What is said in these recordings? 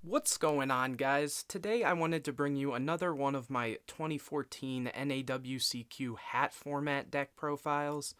What's going on, guys? Today I wanted to bring you another one of my 2014 NAWCQ hat format deck profiles.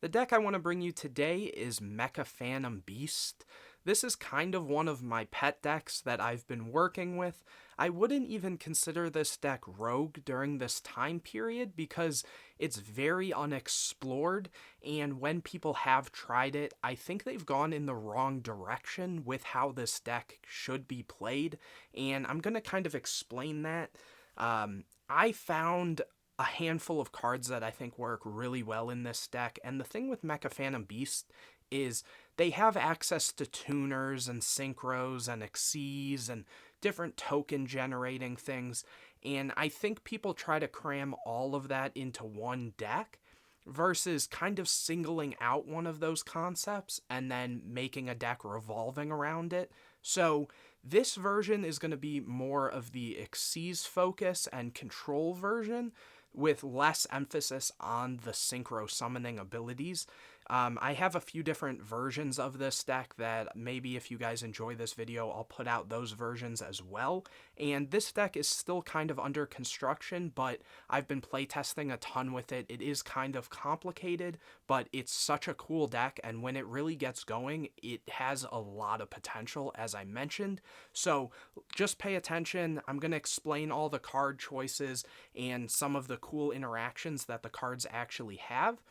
The deck I want to bring you today is Mecha Phantom Beast. This is kind of one of my pet decks that I've been working with. I wouldn't even consider this deck rogue during this time period because it's very unexplored, and when people have tried it, I think they've gone in the wrong direction with how this deck should be played, and I'm going to kind of explain that. I found a handful of cards that I think work really well in this deck, and the thing with Mecha Phantom Beast is they have access to tuners and synchros and XYZ and different token generating things, and I think people try to cram all of that into one deck versus kind of singling out one of those concepts and then making a deck revolving around it. So this version is going to be more of the XYZ focus and control version with less emphasis on the synchro summoning abilities. I have a few different versions of this deck that maybe if you guys enjoy this video, I'll put out those versions as well. And this deck is still kind of under construction, but I've been playtesting a ton with it. It is kind of complicated, but it's such a cool deck, and when it really gets going, it has a lot of potential, as I mentioned. So just pay attention. I'm going to explain all the card choices and some of the cool interactions that the cards actually have.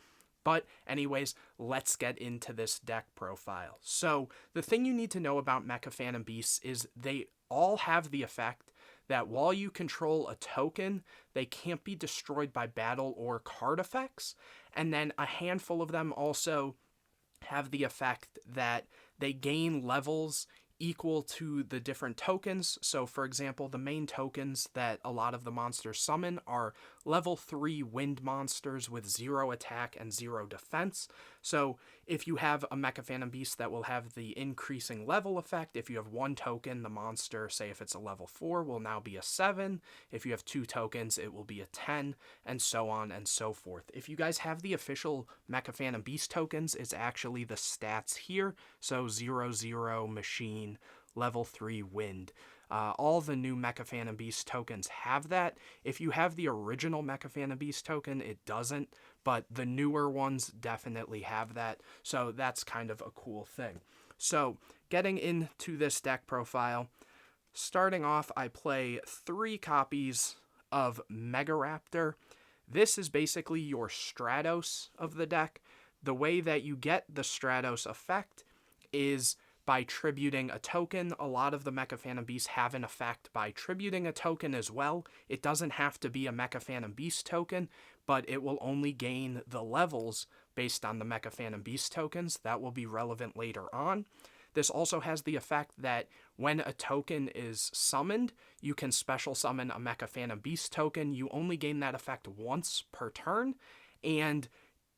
But anyways, let's get into this deck profile. So the thing you need to know about Mecha Phantom Beasts is they all have the effect that while you control a token, they can't be destroyed by battle or card effects. And then a handful of them also have the effect that they gain levels equal to the different tokens. So for example, the main tokens that a lot of the monsters summon are level 3 wind monsters with 0 attack and 0 defense. So if you have a Mecha Phantom Beast that will have the increasing level effect, if you have one token, the monster, say if it's a level 4, will now be a 7. If you have 2 tokens, it will be a 10, and so on and so forth. If you guys have the official Mecha Phantom Beast tokens, it's actually the stats here. So 0, machine, level 3 wind. All the new Mecha Phantom Beast tokens have that. If you have the original Mecha Phantom Beast token, it doesn't, but the newer ones definitely have that, so that's kind of a cool thing. So getting into this deck profile, starting off, I play 3 copies of Mega Raptor. This is basically your Stratos of the deck. The way that you get the Stratos effect is by tributing a token. A lot of the Mecha Phantom Beasts have an effect by tributing a token as well. It doesn't have to be a Mecha Phantom Beast token, but it will only gain the levels based on the Mecha Phantom Beast tokens. That will be relevant later on. This also has the effect that when a token is summoned, you can special summon a Mecha Phantom Beast token. You only gain that effect once per turn, and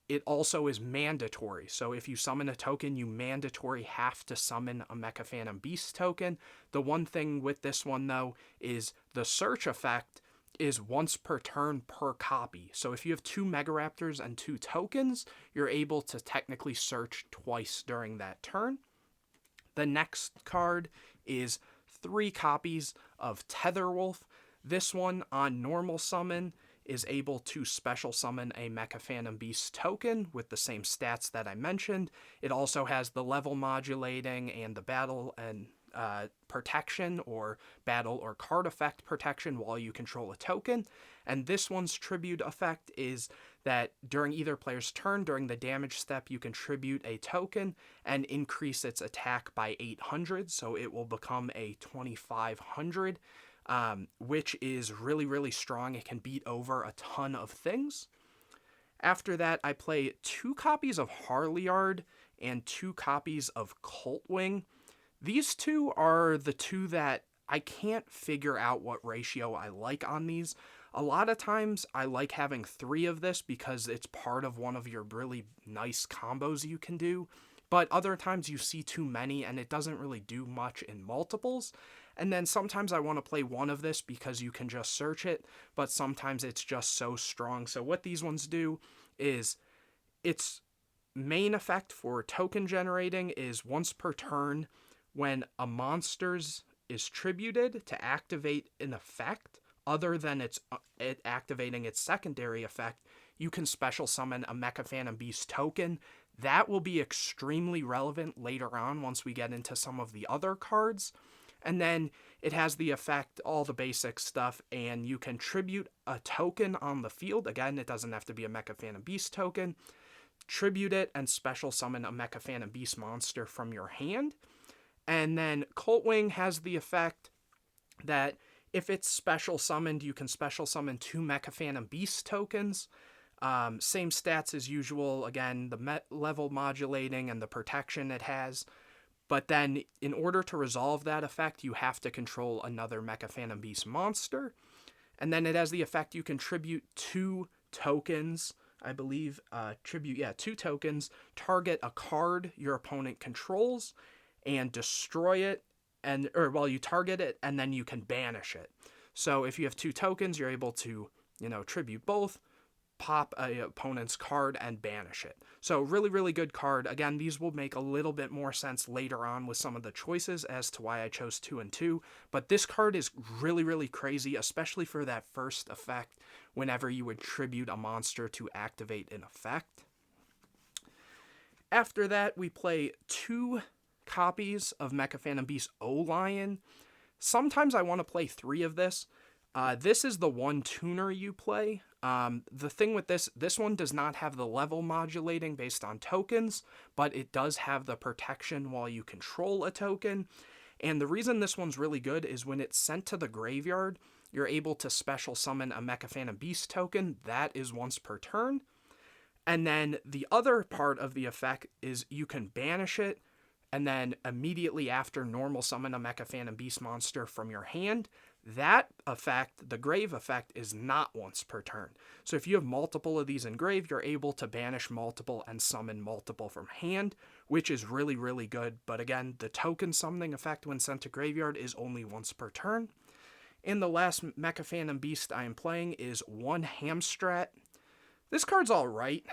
it also is mandatory. So if you summon a token, you mandatory have to summon a Mecha Phantom Beast token. The one thing with this one, though, is the search effect is once per turn per copy. So if you have 2 Mega Raptors and 2 tokens, you're able to technically search twice during that turn. The next card is 3 copies of Tetherwolf. This one on normal summon is able to special summon a Mecha Phantom Beast token with the same stats that I mentioned. It also has the level modulating and the battle and protection, or battle or card effect protection while you control a token. And this one's tribute effect is that during either player's turn, during the damage step, you can tribute a token and increase its attack by 800, so it will become a 2500. Which is really, really strong. It can beat over a ton of things. After that, I play 2 copies of Harliard and 2 copies of Cultwing. These 2 are the 2 that I can't figure out what ratio I like on these. A lot of times I like having 3 of this because it's part of one of your really nice combos you can do. But other times you see too many and it doesn't really do much in multiples. And then sometimes I want to play 1 of this because you can just search it, but sometimes it's just so strong. So what these ones do is, its main effect for token generating is once per turn, when a monster's is tributed to activate an effect other than it activating its secondary effect, you can special summon a Mecha Phantom Beast token. That will be extremely relevant later on once we get into some of the other cards. And then it has the effect, all the basic stuff, and you can tribute a token on the field. Again, it doesn't have to be a Mecha Phantom Beast token. Tribute it and special summon a Mecha Phantom Beast monster from your hand. And then Cult Wing has the effect that if it's special summoned, you can special summon 2 Mecha Phantom Beast tokens. Same stats as usual. Again, the level modulating and the protection it has. But then, in order to resolve that effect, you have to control another Mecha Phantom Beast monster. And then it has the effect you contribute 2 tokens. I believe, 2 tokens. Target a card your opponent controls and destroy it. You target it, and then you can banish it. So if you have 2 tokens, you're able to, tribute both, pop a opponent's card, and banish it. So really, really good card. Again, these will make a little bit more sense later on with some of the choices as to why I chose 2 and 2. But this card is really, really crazy, especially for that first effect whenever you would tribute a monster to activate an effect. After that, we play 2 copies of Mecha Phantom Beast O-Lion. Sometimes I want to play 3 of this. This is the one tuner you play. The thing with this one does not have the level modulating based on tokens, but it does have the protection while you control a token. And the reason this one's really good is when it's sent to the graveyard, you're able to special summon a Mecha Phantom Beast token. That is once per turn. And then the other part of the effect is you can banish it, and then immediately after normal summon a Mecha Phantom Beast monster from your hand. That effect, the grave effect, is not once per turn. So if you have multiple of these in grave, you're able to banish multiple and summon multiple from hand, which is really, really good. But again, the token summoning effect when sent to graveyard is only once per turn. And the last Mecha Phantom Beast I am playing is 1 Hamstrat. This card's alright.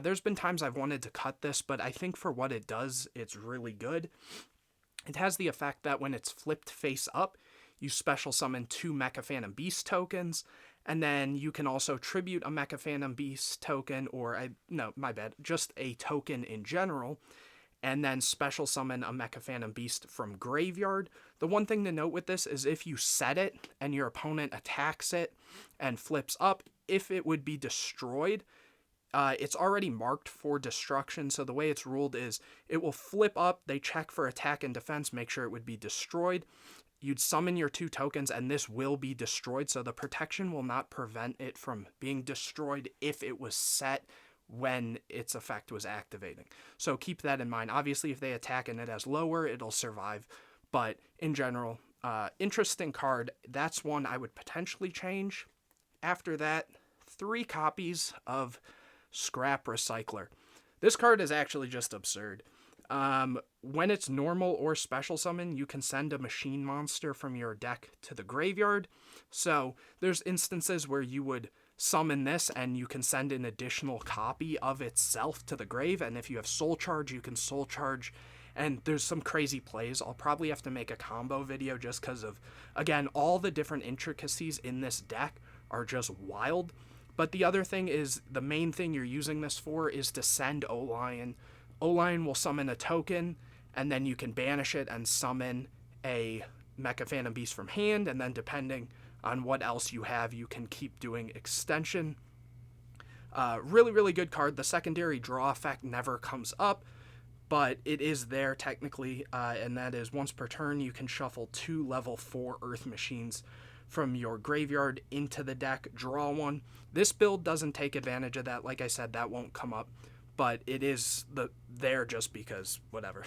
There's been times I've wanted to cut this, but I think for what it does, it's really good. It has the effect that when it's flipped face up, you special summon 2 Mecha Phantom Beast tokens, and then you can also tribute a Mecha Phantom Beast token, just a token in general, and then special summon a Mecha Phantom Beast from graveyard. The one thing to note with this is if you set it and your opponent attacks it and flips up, if it would be destroyed, it's already marked for destruction. So the way it's ruled is it will flip up, they check for attack and defense, make sure it would be destroyed. You'd summon your 2 tokens and this will be destroyed. So the protection will not prevent it from being destroyed if it was set when its effect was activating. So keep that in mind. Obviously, if they attack and it has lower, it'll survive. But in general, interesting card. That's one I would potentially change. After that, 3 copies of Scrap Recycler. This card is actually just absurd. When it's normal or special summon, you can send a machine monster from your deck to the graveyard. So there's instances where you would summon this and you can send an additional copy of itself to the grave. And if you have Soul Charge, you can Soul Charge. And there's some crazy plays. I'll probably have to make a combo video just because of, again, all the different intricacies in this deck are just wild. But the other thing is, the main thing you're using this for is to send O-Lion. O-Lion will summon a token, and then you can banish it and summon a Mecha Phantom Beast from hand, and then depending on what else you have, you can keep doing extension. Really, really good card. The secondary draw effect never comes up, but it is there technically, and that is once per turn, you can shuffle 2 level 4 Earth Machines from your graveyard into the deck, draw 1. This build doesn't take advantage of that. Like I said, that won't come up, but it is there just because, whatever.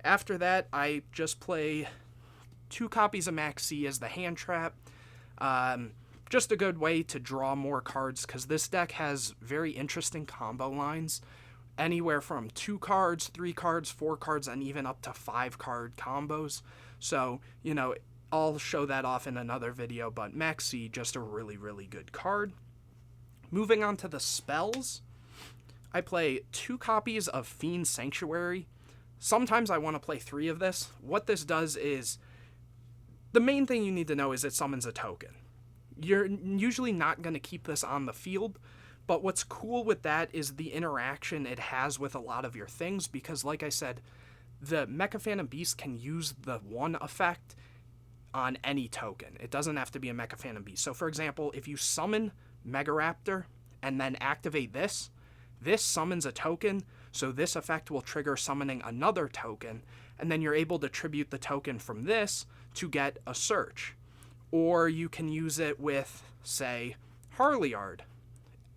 After that, I just play 2 copies of Max C as the hand trap. Just a good way to draw more cards, because this deck has very interesting combo lines. Anywhere from 2 cards, 3 cards, 4 cards, and even up to 5 card combos. So, I'll show that off in another video, but Max C, just a really, really good card. Moving on to the spells, I play 2 copies of Fiend Sanctuary. Sometimes I want to play 3 of this. What this does is, the main thing you need to know is it summons a token. You're usually not going to keep this on the field, but what's cool with that is the interaction it has with a lot of your things, because like I said, the Mecha Phantom Beast can use the one effect on any token. It doesn't have to be a Mecha Phantom Beast. So for example, if you summon Megaraptor and then activate this summons a token, so this effect will trigger summoning another token, and then you're able to tribute the token from this to get a search. Or you can use it with, say, Harliard.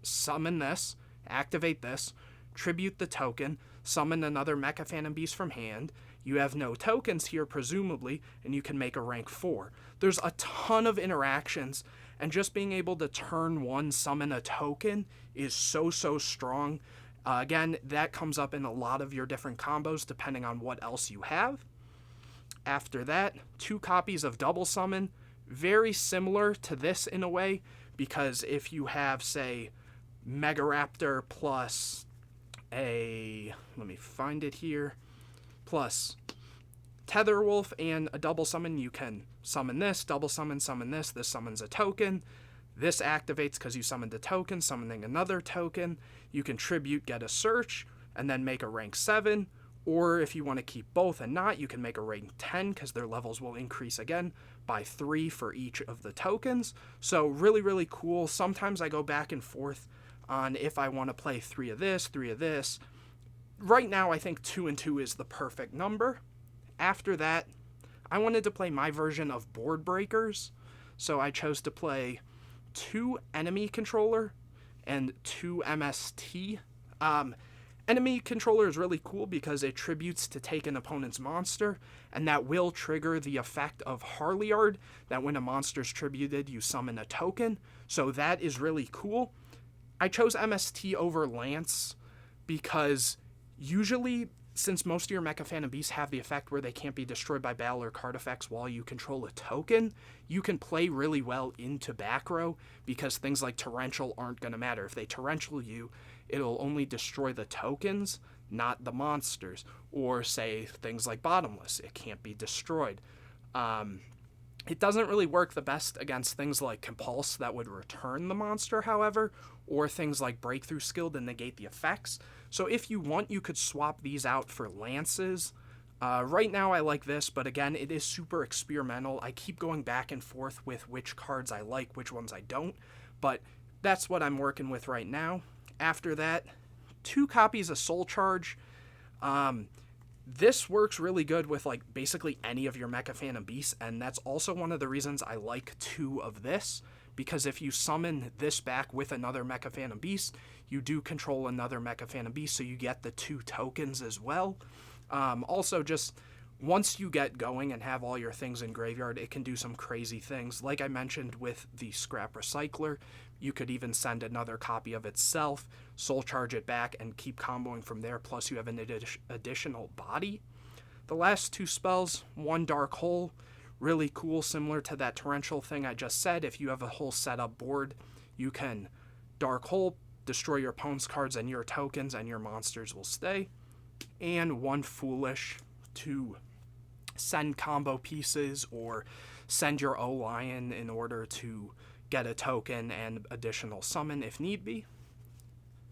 Summon this, activate this, tribute the token, summon another Mecha Phantom Beast from hand. You have no tokens here, presumably, and you can make a rank 4. There's a ton of interactions, and just being able to turn one summon a token is so strong. Again, that comes up in a lot of your different combos, depending on what else you have. After that, 2 copies of Double Summon. Very similar to this in a way, because if you have, say, Megaraptor plus let me find it here, plus Tetherwolf and a double summon, you can summon this, double summon this summons a token, this activates because you summoned a token, summoning another token, you can tribute, get a search, and then make a rank 7, or if you want to keep both and not, you can make a rank 10 because their levels will increase again by 3 for each of the tokens. So really cool. Sometimes I go back and forth on if I want to play 3 of this, 3 of this. Right now, I think 2 and 2 is the perfect number. After that, I wanted to play my version of Board Breakers, so I chose to play 2 Enemy Controller and 2 MST. Enemy Controller is really cool because it tributes to take an opponent's monster, and that will trigger the effect of Harliard, that when a monster's tributed, you summon a token. So that is really cool. I chose MST over Lance because usually, since most of your Mecha Phantom Beasts have the effect where they can't be destroyed by battle or card effects while you control a token, you can play really well into back row because things like Torrential aren't going to matter. If they Torrential you, it'll only destroy the tokens, not the monsters. Or say things like Bottomless, it can't be destroyed. It doesn't really work the best against things like Compulse that would return the monster, however, or things like Breakthrough Skill to negate the effects. So if you want, you could swap these out for Lances. Right now I like this, but again, it is super experimental. I keep going back and forth with which cards I like, which ones I don't, but that's what I'm working with right now. After that, 2 copies of Soul Charge. This works really good with like basically any of your Mecha Phantom Beasts, and that's also one of the reasons I like 2 of this, because if you summon this back with another Mecha Phantom Beast, you do control another Mecha Phantom Beast, so you get the 2 tokens as well. Also, just once you get going and have all your things in graveyard, it can do some crazy things. Like I mentioned with the Scrap Recycler, you could even send another copy of itself, soul charge it back, and keep comboing from there, plus you have an additional body. The last 2 spells, 1 Dark Hole, really cool, similar to that Torrential thing I just said. If you have a whole setup board, you can Dark Hole, destroy your opponent's cards and your tokens, and your monsters will stay. And 1 Foolish to send combo pieces or send your O-Lion in order to get a token and additional summon if need be.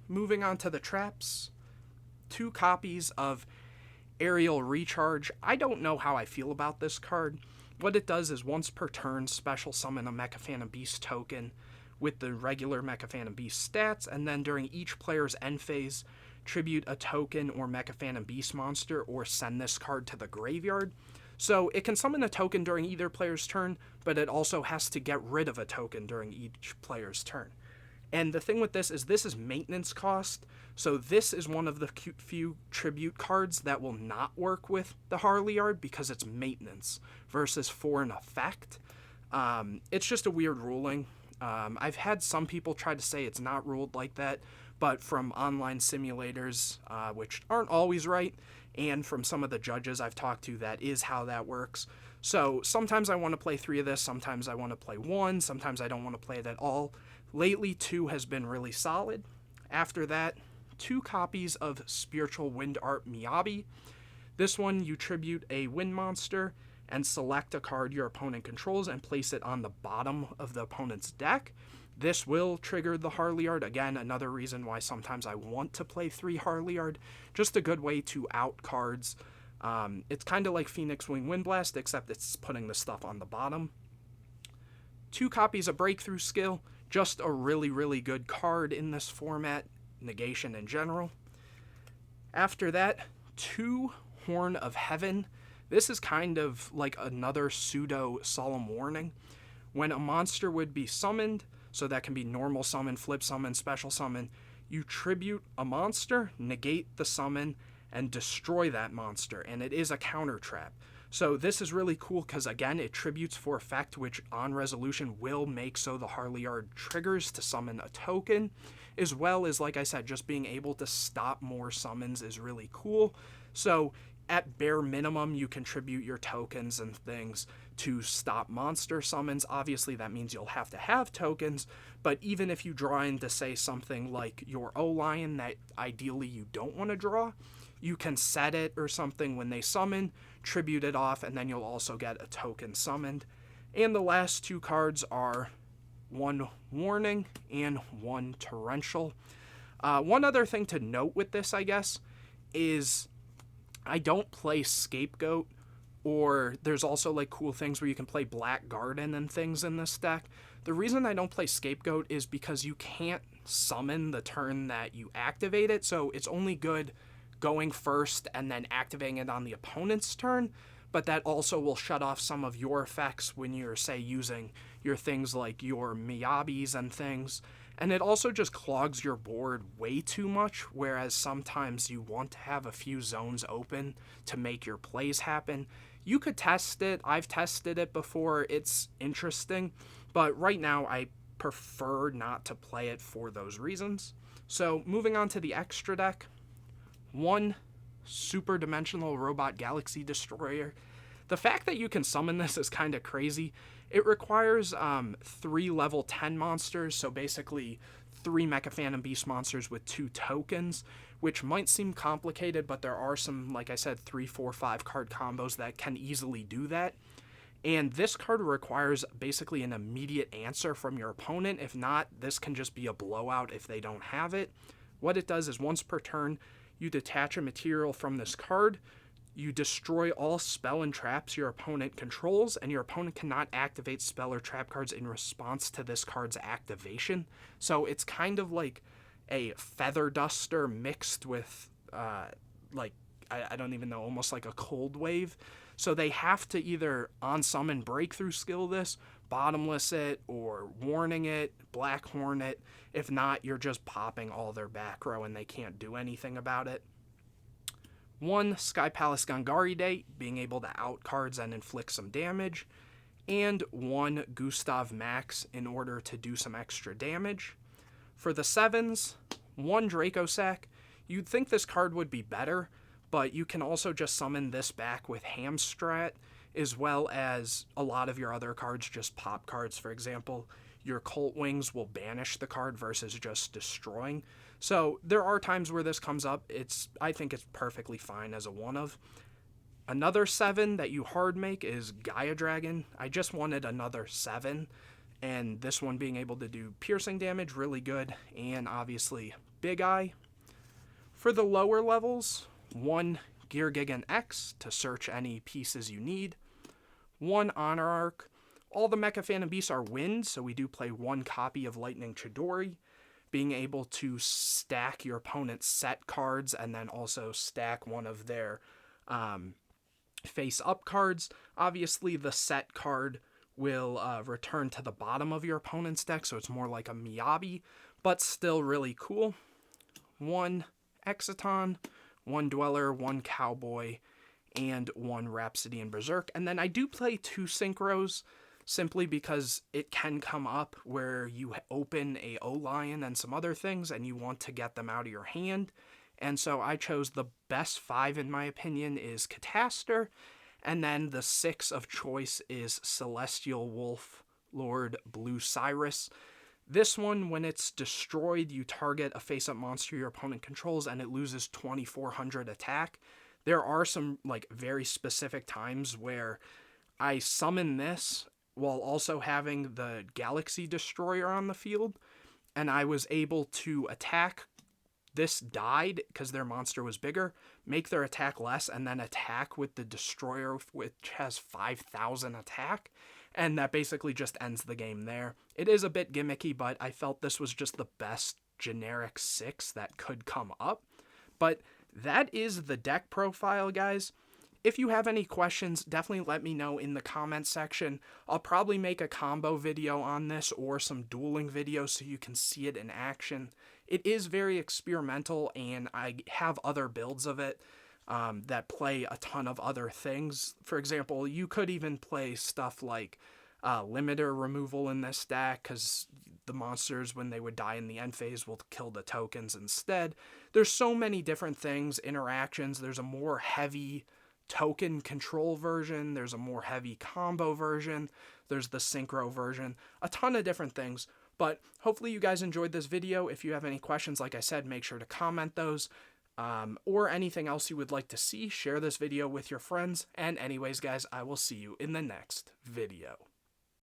Moving on to the traps, 2 copies of Aerial Recharge. I don't know how I feel about this card. What it does is once per turn, special summon a Mecha Phantom Beast token with the regular Mecha Phantom Beast stats, and then during each player's end phase, tribute a token or Mecha Phantom Beast monster or send this card to the graveyard. So it can summon a token during either player's turn, but it also has to get rid of a token during each player's turn. And the thing with this is maintenance cost, so this is one of the few tribute cards that will not work with the Harliard because it's maintenance versus for an effect. It's just a weird ruling. I've had some people try to say it's not ruled like that, but from online simulators, which aren't always right, and from some of the judges I've talked to, that is how that works. So sometimes I want to play 3 of this, sometimes I want to play 1, sometimes I don't want to play it at all. Lately, 2 has been really solid. After that, 2 copies of Spiritual Wind Art Miyabi. This one, you tribute a wind monster, and select a card your opponent controls and place it on the bottom of the opponent's deck. This will trigger the Harliard. Again, another reason why sometimes I want to play 3 Harliard. Just a good way to out cards. It's kind of like Phoenix Wing Windblast, except it's putting the stuff on the bottom. 2 copies of Breakthrough Skill. Just a really, really good card in this format. Negation in general. After that, 2 Horn of Heaven. This is kind of like another pseudo Solemn Warning. When a monster would be summoned, so that can be normal summon, flip summon, special summon, you tribute a monster, negate the summon, and destroy that monster, and it is a counter trap. So this is really cool because, again, it tributes for effect, which on resolution will make so the Harliard triggers to summon a token, as well as, like I said, just being able to stop more summons is really cool. So at bare minimum, you contribute your tokens and things to stop monster summons. Obviously, that means you'll have to have tokens, but even if you draw into, say, something like your O-Lion that ideally you don't want to draw, you can set it or something when they summon, tribute it off, and then you'll also get a token summoned. And the last 2 cards are 1 Warning and 1 Torrential. One other thing to note with this, I guess, is I don't play Scapegoat, or there's also like cool things where you can play Black Garden and things in this deck. The reason I don't play Scapegoat is because you can't summon the turn that you activate it, so it's only good going first and then activating it on the opponent's turn, but that also will shut off some of your effects when you're, say, using your things like your Miyabis and things. And it also just clogs your board way too much, whereas sometimes you want to have a few zones open to make your plays happen. You could test it. I've tested it before. It's interesting. But right now, I prefer not to play it for those reasons. So moving on to the extra deck. 1 Super Dimensional Robot Galaxy Destroyer. The fact that you can summon this is kind of crazy. It requires 3 level 10 monsters, so basically 3 Mecha Phantom Beast monsters with 2 tokens, which might seem complicated, but there are some, like I said, 3, 4, 5 card combos that can easily do that. And this card requires basically an immediate answer from your opponent. If not, this can just be a blowout if they don't have it. What it does is once per turn, you detach a material from this card, you destroy all spell and traps your opponent controls, and your opponent cannot activate spell or trap cards in response to this card's activation. So it's kind of like a feather duster mixed with, I don't even know, almost like a cold wave. So they have to either on-summon Breakthrough Skill this, bottomless it, or warning it, black horn it. If not, you're just popping all their back row and they can't do anything about it. 1 Sky Palace Gangari Day, being able to out cards and inflict some damage. And 1 Gustav Max in order to do some extra damage. For the 7s, 1 Dracosac. You'd think this card would be better, but you can also just summon this back with Hamstrat, as well as a lot of your other cards just pop cards. For example, your Colt Wings will banish the card versus just destroying. So there are times where this comes up. I think it's perfectly fine as a one-of. Another 7 that you hard make is Gaia Dragon. I just wanted another 7, and this one being able to do piercing damage, really good, and obviously Big Eye. For the lower levels, 1 Geargia X to search any pieces you need. 1 Honor Arc. All the Mecha Phantom Beasts are wind, so we do play 1 copy of Lightning Chidori, being able to stack your opponent's set cards and then also stack one of their face-up cards. Obviously, the set card will return to the bottom of your opponent's deck, so it's more like a Miyabi, but still really cool. 1 Exciton, 1 Dweller, 1 Cowboy, and 1 Rhapsody and Berserk. And then I do play 2 Synchros, simply because it can come up where you open a O-Lion and some other things and you want to get them out of your hand. And so I chose the best 5, in my opinion, is Cataster, and then the 6 of choice is Celestial Wolf Lord Blue Cyrus. This one, when it's destroyed, you target a face-up monster your opponent controls and it loses 2400 attack. There are some very specific times where I summon this while also having the Galaxy Destroyer on the field, and I was able to attack. This died because their monster was bigger, make their attack less, and then attack with the Destroyer, which has 5,000 attack, and that basically just ends the game there. It is a bit gimmicky, but I felt this was just the best generic 6 that could come up. But that is the deck profile, guys. If you have any questions, definitely let me know in the comment section. I'll probably make a combo video on this or some dueling videos so you can see it in action. It is very experimental, and I have other builds of it that play a ton of other things. For example, you could even play stuff like limiter removal in this deck, because the monsters, when they would die in the end phase, will kill the tokens instead. There's so many different things, interactions. There's a more heavy token control version, there's a more heavy combo version, there's the synchro version, a ton of different things. But hopefully you guys enjoyed this video. If you have any questions, like I said, make sure to comment those, or anything else you would like to see. Share this video with your friends. And anyways, guys, I will see you in the next video.